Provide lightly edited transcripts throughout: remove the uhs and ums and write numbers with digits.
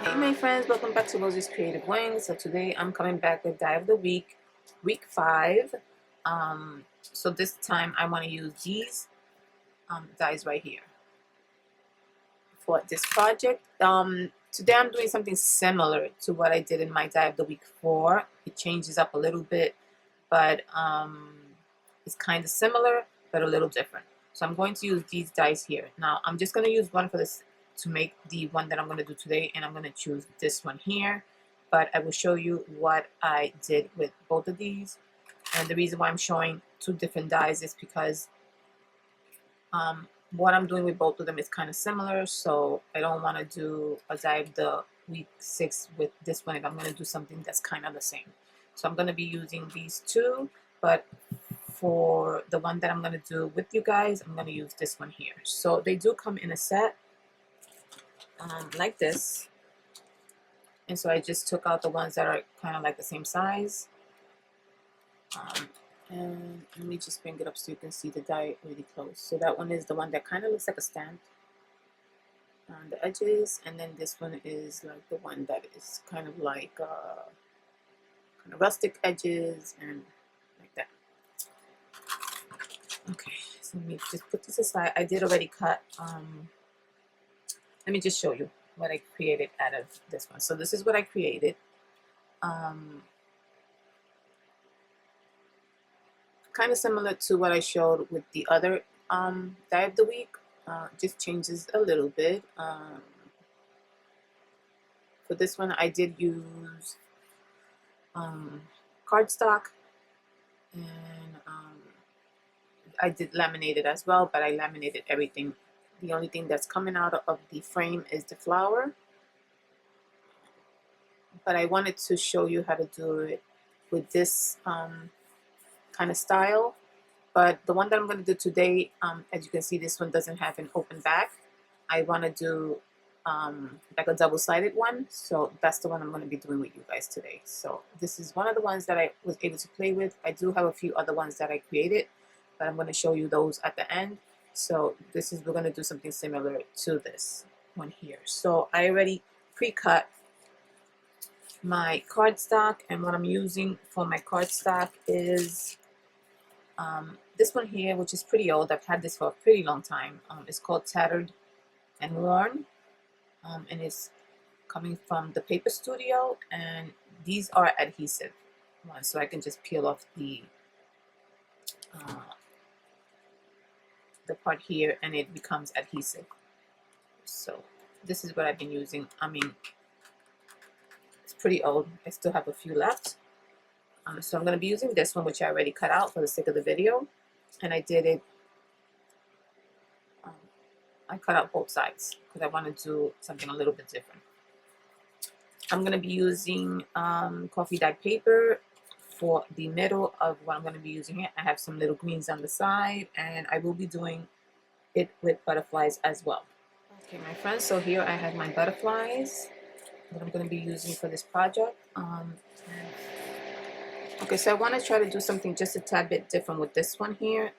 Hey my friends, welcome back to Rosie's Creative Wing. So today I'm coming back with die of the week, week 5. So this time I want to use these dies right here for this project. Today I'm doing something similar to what I did in my die of the week 4. It changes up a little bit, but it's kind of similar but a little different. So I'm going to use these dies here. Now I'm just going to use one for this to make the one that I'm going to do today, and I'm going to choose this one here, but I will show you what I did with both of these. And the reason why I'm showing two different dies is because what I'm doing with both of them is kind of similar, so I don't want to do a die of the week 6 with this one if I'm going to do something that's kind of the same. So I'm going to be using these two, but for the one that I'm going to do with you guys, I'm going to use this one here. So they do come in a set like this, and so I just took out the ones that are kind of like the same size, and let me just bring it up so you can see the die really close. So that one is the one that kind of looks like a stamp on the edges, and then this one is like the one that is kind of like kind of rustic edges and like that. Okay, so let me just put this aside. I did already cut let me just show you what I created out of this one. So this is what I created. Kind of similar to what I showed with the other die of the week. Just changes a little bit. For this one, I did use cardstock, and I did laminate it as well, but I laminated everything. The only thing that's coming out of the frame is the flower. But I wanted to show you how to do it with this kind of style. But the one that I'm going to do today, as you can see, this one doesn't have an open back. I want to do like a double-sided one. So that's the one I'm going to be doing with you guys today. So this is one of the ones that I was able to play with. I do have a few other ones that I created, but I'm going to show you those at the end. So we're going to do something similar to this one here. So I already pre-cut my cardstock, and what I'm using for my cardstock is this one here, which is pretty old. I've had this for a pretty long time. It's called Tattered and Worn, and it's coming from the Paper Studio, and these are adhesive ones, so I can just peel off the part here and it becomes adhesive. So this is what I've been using. I mean, it's pretty old. I still have a few left. So I'm going to be using this one, which I already cut out for the sake of the video, and I did it. I cut out both sides because I want to do something a little bit different. I'm going to be using coffee dyed paper for the middle of what I'm going to be using here. I have some little greens on the side, and I will be doing it with butterflies as well. Okay, my friends, so here I have my butterflies that I'm going to be using for this project. Okay, so I want to try to do something just a tad bit different with this one here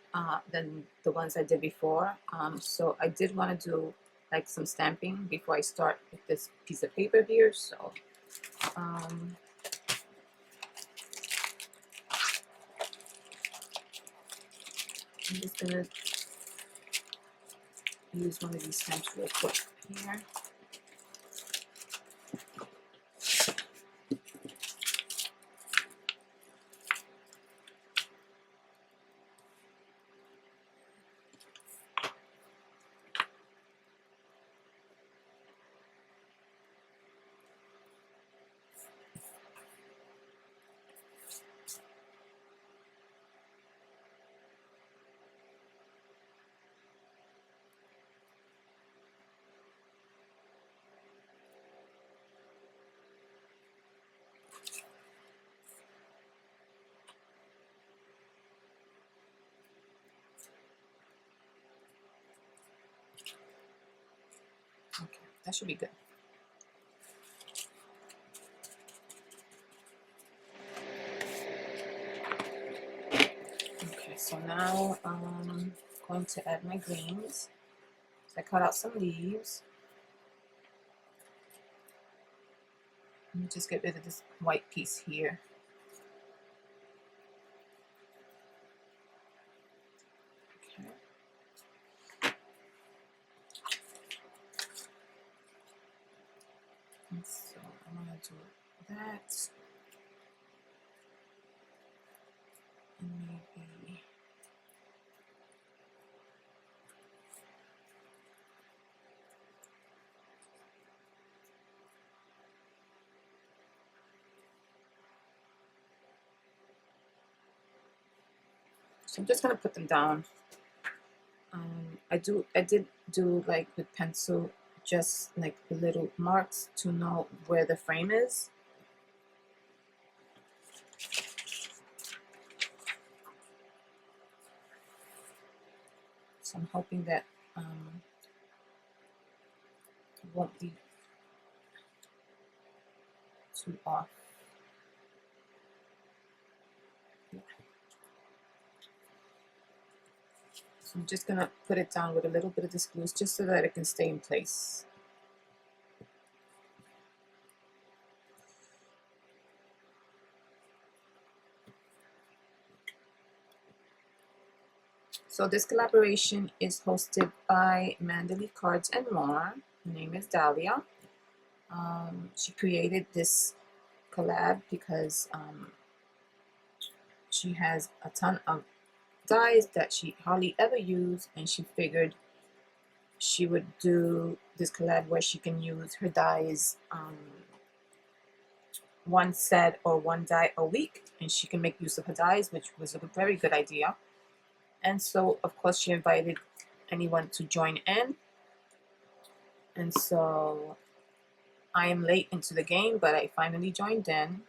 than the ones I did before. So I did want to do like some stamping before I start with this piece of paper here. So I'm just going to use one of these stamps real quick here. Okay, that should be good. Okay, so now I'm going to add my greens. So I cut out some leaves. Let me just get rid of this white piece here. Okay. And so I'm gonna do that. And maybe so I'm just gonna put them down. I did do like with pencil, just like little marks to know where the frame is. So I'm hoping that it won't be too off. Yeah. So I'm just gonna put it down with a little bit of this glue just so that it can stay in place. So this collaboration is hosted by Mandalee Cards and More. Her name is Dalia. She created this collab because she has a ton of dyes that she hardly ever uses, and she figured she would do this collab where she can use her dyes one set or one dye a week, and she can make use of her dyes, which was a very good idea. And so of course she invited anyone to join in, and so I am late into the game, but I finally joined in.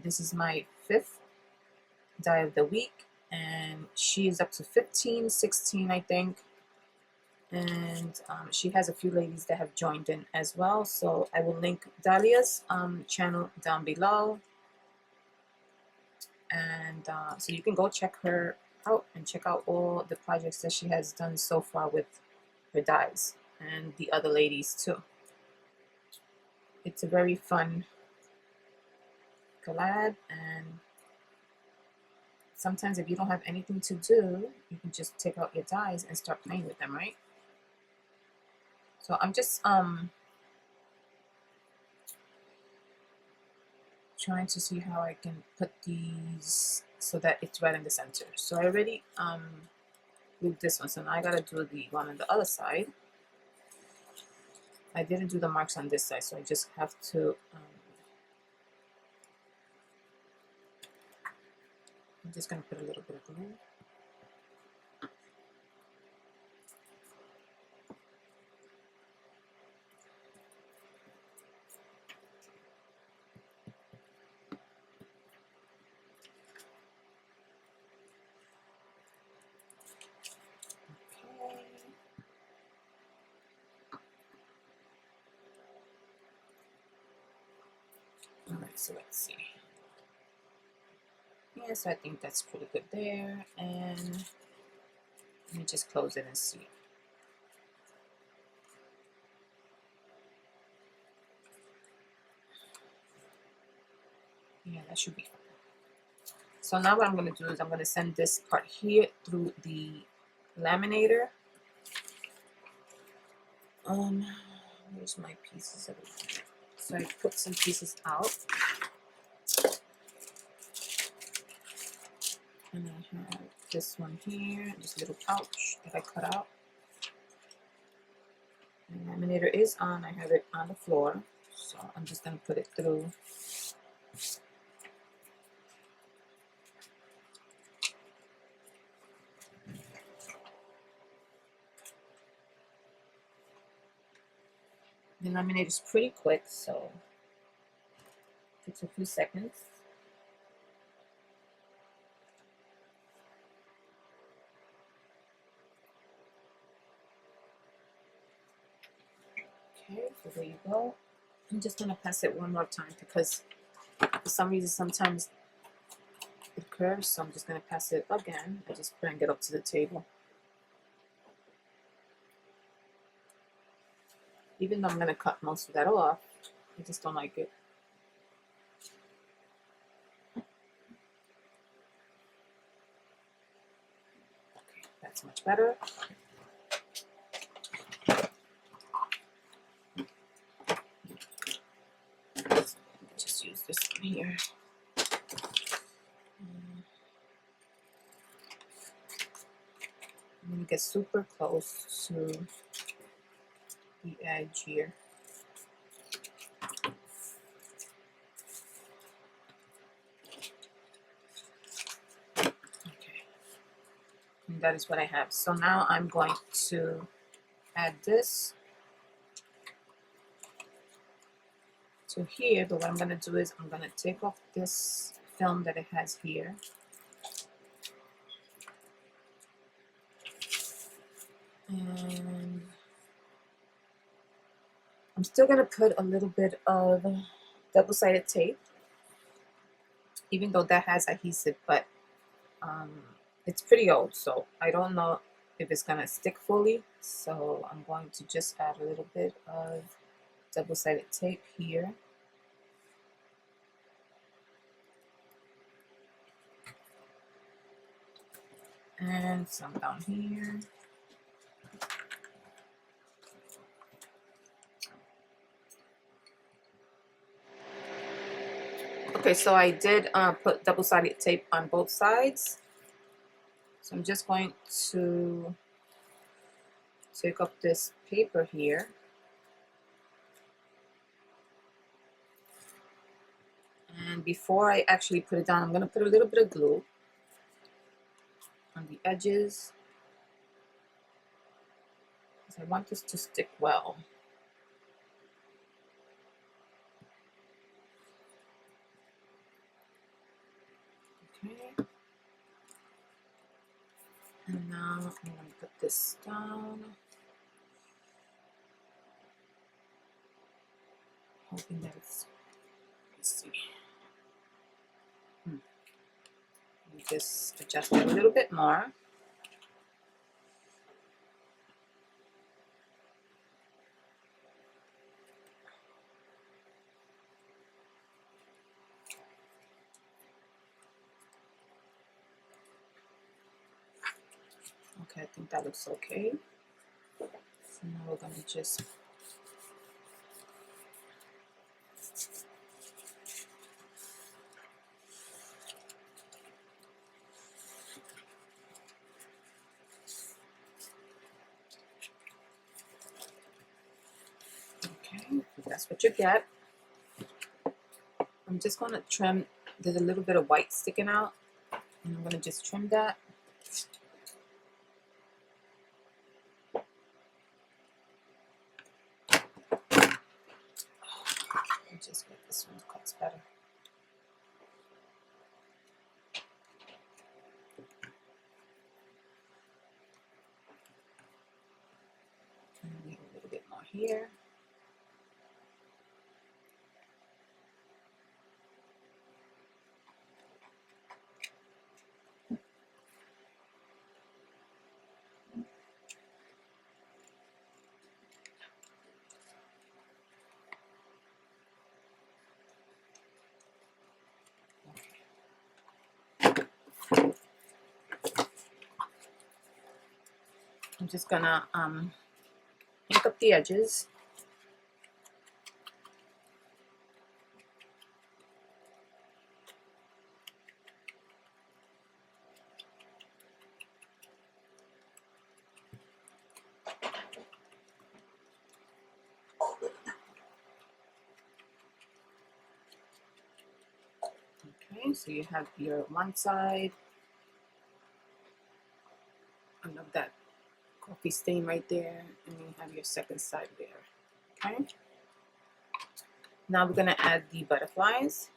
This is my 5th dye of the week, and she is up to 15, 16 I think. And she has a few ladies that have joined in as well. So I will link Dalia's channel down below. And so you can go check her out and check out all the projects that she has done so far with her dyes and the other ladies too. It's a very fun collab, and sometimes if you don't have anything to do, you can just take out your dyes and start playing with them, right? So I'm just trying to see how I can put these so that it's right in the center. So I already glued this one, so now I gotta do the one on the other side. I didn't do the marks on this side, so I just have to I'm just gonna put a little bit of glue. Alright, so let's see. Yeah, so I think that's pretty good there. And let me just close it and see. Yeah, that should be fine. So now what I'm going to do is I'm going to send this part here through the laminator. Where's my pieces of it? So I put some pieces out. And I have this one here, this little pouch that I cut out. The laminator is on, I have it on the floor. So I'm just going to put it through. The laminator is pretty quick, so it takes a few seconds. Okay, so there you go. I'm just going to pass it one more time because for some reason sometimes it curves, so I'm just going to pass it again. I just bring it up to the table. Even though I'm going to cut most of that off, I just don't like it. That's much better. Just use this one here. I'm going to get super close to the edge here. Okay, and that is what I have. So now I'm going to add this to here, but what I'm going to do is I'm going to take off this film that it has here. And I'm still going to put a little bit of double-sided tape, even though that has adhesive, but it's pretty old, so I don't know if it's going to stick fully. So I'm going to just add a little bit of double-sided tape here. And some down here. Okay, so I did put double-sided tape on both sides. So I'm just going to take up this paper here. And before I actually put it down, I'm going to put a little bit of glue on the edges, because I want this to stick well. Okay. And now I'm going to put this down. Hoping that it's, let's see. Just adjust it a little bit more. Okay, I think that looks okay. So now we're going to just okay, that's what you get. I'm just going to trim. There's a little bit of white sticking out, and I'm going to just trim that. Just get this one cuts better. And leave a little bit more here. I'm just gonna ink up the edges. Okay, so you have your one side. I love that coffee stain right there, and you have your second side there. Okay. Now we're gonna add the butterflies.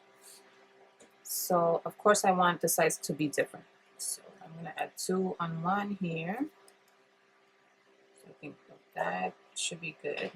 So of course I want the size to be different. So I'm gonna add 2 on one here. So I think that should be good.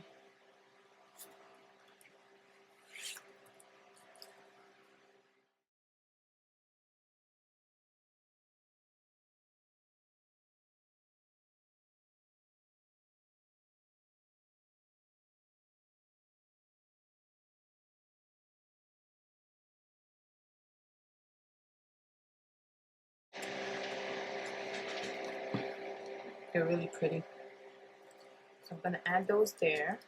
They're really pretty. So I'm going to add those there.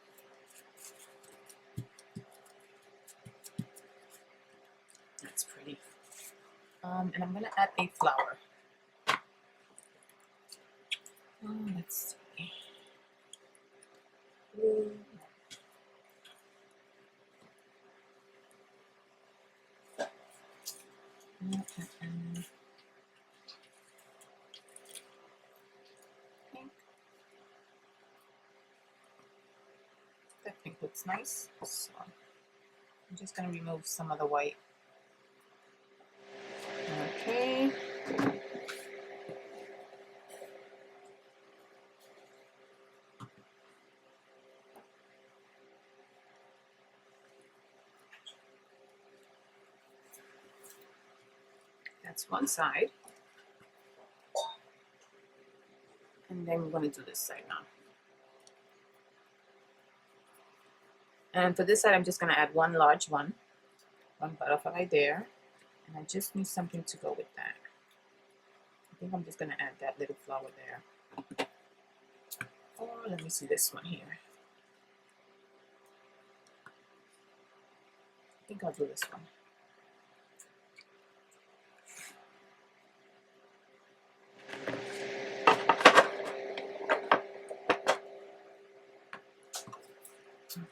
That's pretty. And I'm going to add a flower. Let's see. Blue. Pink. That pink looks nice. So I'm just going to remove some of the white. Okay. That's one side. And then we're going to do this side now. And for this side, I'm just going to add one large one butterfly there. And I just need something to go with that. I think I'm just going to add that little flower there. Or let me see this one here. I think I'll do this one.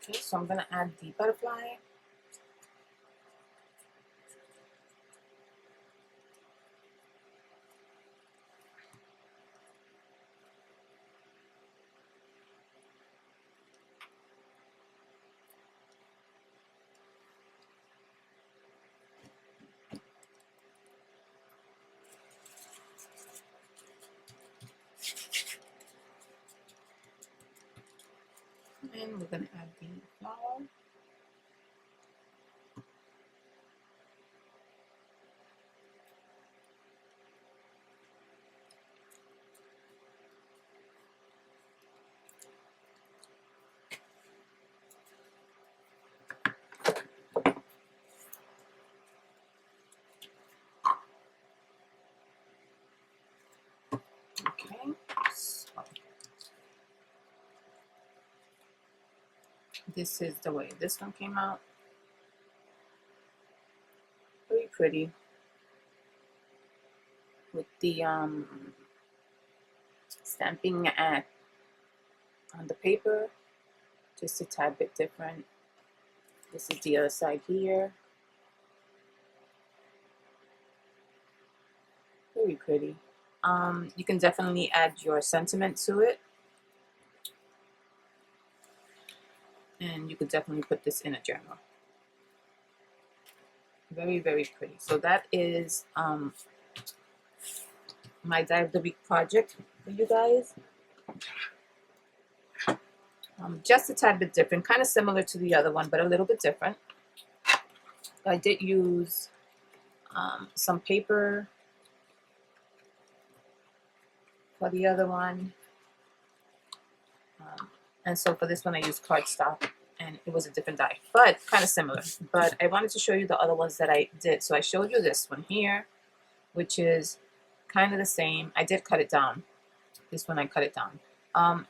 Okay, so I'm going to add the butterfly. And we're going to add the flower. Okay, so this is the way this one came out. Very pretty. With the stamping on the paper, just a tad bit different. This is the other side here. Very pretty. You can definitely add your sentiment to it. And you could definitely put this in a journal. Very, very pretty. So that is my Die of the Week project for you guys. Just a tad bit different, kind of similar to the other one, but a little bit different. I did use some paper for the other one. And so for this one, I used cardstock, and it was a different die, but kind of similar. But I wanted to show you the other ones that I did. So I showed you this one here, which is kind of the same. I did cut it down. This one I cut it down.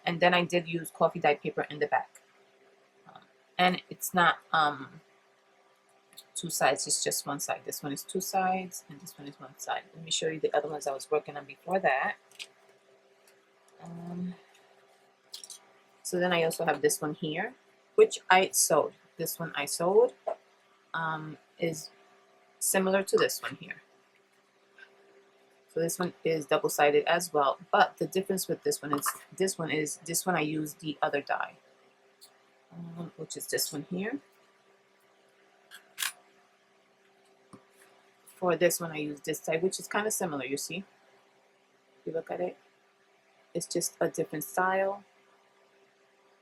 And then I did use coffee dye paper in the back. And it's not two sides, it's just one side. This one is two sides, and this one is one side. Let me show you the other ones I was working on before that. So then I also have this one here, which I sewed. This one I sewed is similar to this one here. So this one is double-sided as well, but the difference with this one is this one I used the other die, which is this one here. For this one I used this side, which is kind of similar, you see. If you look at it, it's just a different style.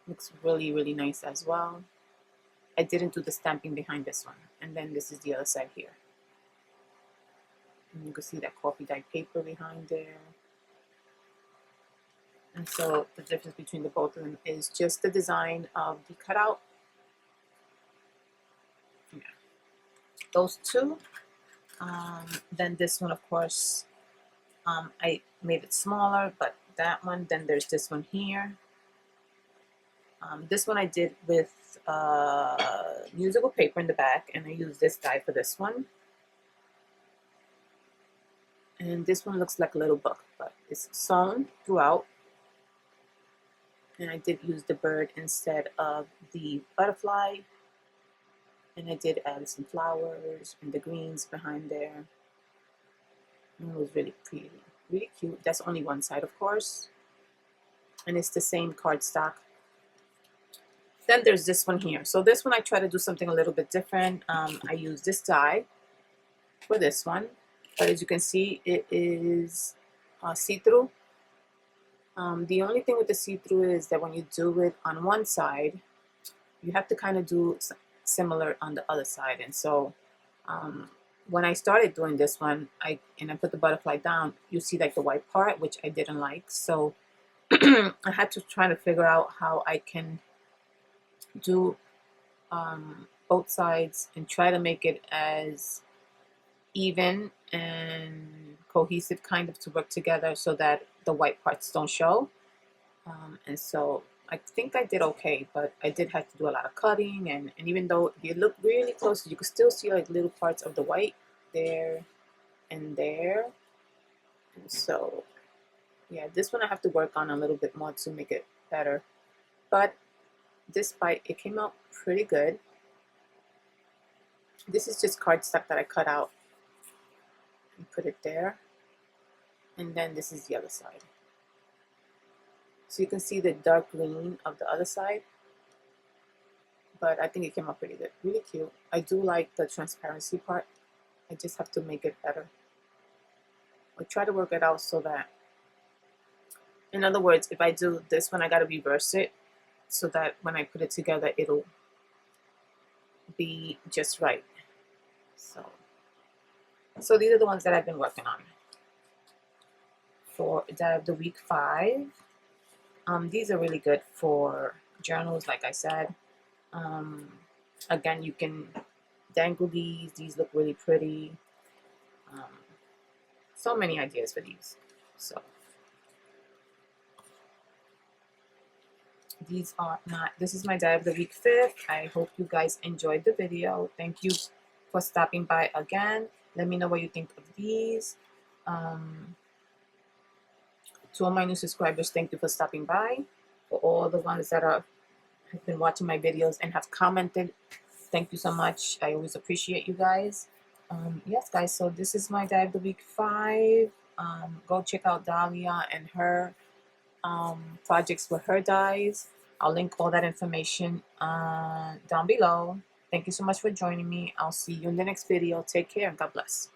Looks really, really nice as well. I didn't do the stamping behind this one. And then this is the other side here. And you can see that coffee dye paper behind there. And so the difference between the both of them is just the design of the cutout. Yeah. Those two. Then this one, of course, I made it smaller, but that one. Then there's this one here. This one I did with musical paper in the back, and I used this die for this one. And this one looks like a little book, but it's sewn throughout. And I did use the bird instead of the butterfly. And I did add some flowers and the greens behind there. And it was really pretty, really cute. That's only one side, of course. And it's the same cardstock. Then there's this one here. So this one I try to do something a little bit different. I use this die for this one. But as you can see, it is see-through. The only thing with the see-through is that when you do it on one side, you have to kind of do similar on the other side. And so when I started doing this one, I put the butterfly down, you see like the white part, which I didn't like. So I had to try to figure out how I can do both sides and try to make it as even and cohesive kind of to work together so that the white parts don't show. And so I think I did okay, but I did have to do a lot of cutting, and even though you look really close, you can still see like little parts of the white there and there. And so yeah, this one I have to work on a little bit more to make it better, but despite it came out pretty good. This is just cardstock that I cut out and put it there, and then this is the other side. So you can see the dark green of the other side, but I think it came out pretty good, really cute. I do like the transparency part. I just have to make it better. I try to work it out so that, in other words, if I do this one, I gotta reverse it so that when I put it together, it'll be just right. So these are the ones that I've been working on for Die of the Week 5. These are really good for journals, like I said. Again, you can dangle these. These look really pretty. So many ideas for these. So these are not, this is my Die of the Week 5. I hope you guys enjoyed the video. Thank you for stopping by again. Let me know what you think of these. To all my new subscribers, thank you for stopping by. For all the ones that have been watching my videos and have commented, thank you so much. I always appreciate you guys. Yes, guys, so this is my Die of the Week 5. Go check out Dalia and her projects with her dies. I'll link all that information down below. Thank you so much for joining me. I'll see you in the next video. Take care and God bless.